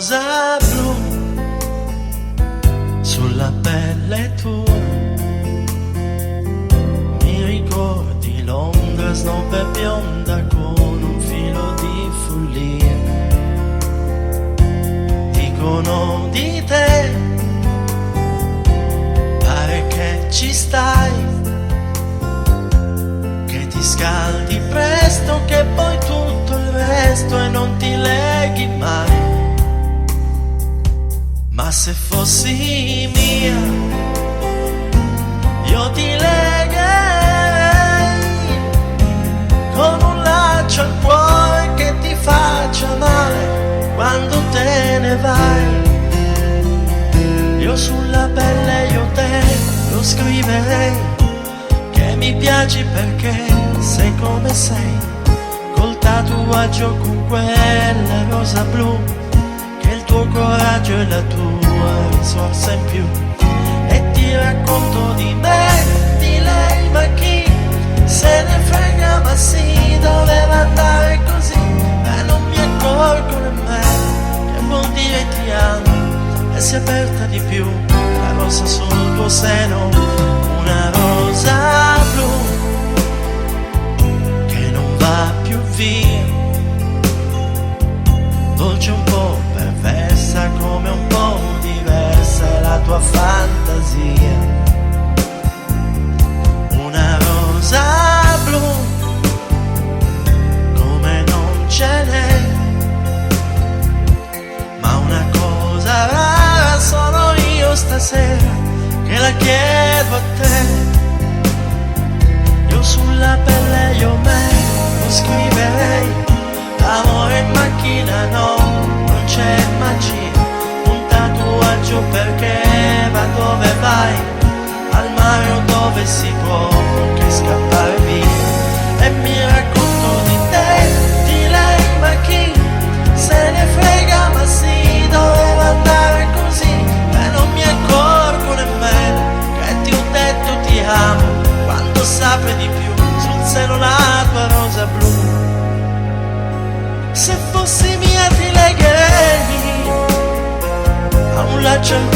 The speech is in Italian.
rosa blu sulla pelle tua. Mi ricordi Londra snobba e bionda con un filo di follia. Dicono di te, pare che ci stai, che ti scaldi presto, che poi tutto il resto e non ti leghi mai. Ma se fossi mia, io ti legherei con un laccio al cuore che ti faccia male quando te ne vai. Io sulla pelle io te lo scriverei, che mi piaci perché sei come sei, col tatuaggio con quella rosa blu, che il tuo coraggio è la tua risorsa in più. E ti racconto di me, di lei, ma chi se ne frega, ma sì, doveva andare così. E non mi accorgo nemmeno che vuol dire ti amo, e si è aperta di più la rosa sul tuo seno, una rosa blu che non va più via, dolce un po' perversa, come un po' diversa è la tua fantasia. Una rosa blu come non ce n'è, ma una cosa rara sono io stasera che la chiedo a te. Io sulla pelle io me lo scriverei, amore in macchina no, non c'è magia, un tatuaggio perché va dove vai, al mare o dove si può anche scappare via. E mi racconto di te, di lei, ma chi se ne frega, ma sì, doveva andare così. E non mi accorgo nemmeno che ti ho detto ti amo, quando s'apre di più sul seno la tua rosa blu. Se fossi mia ti legherei a un laccio al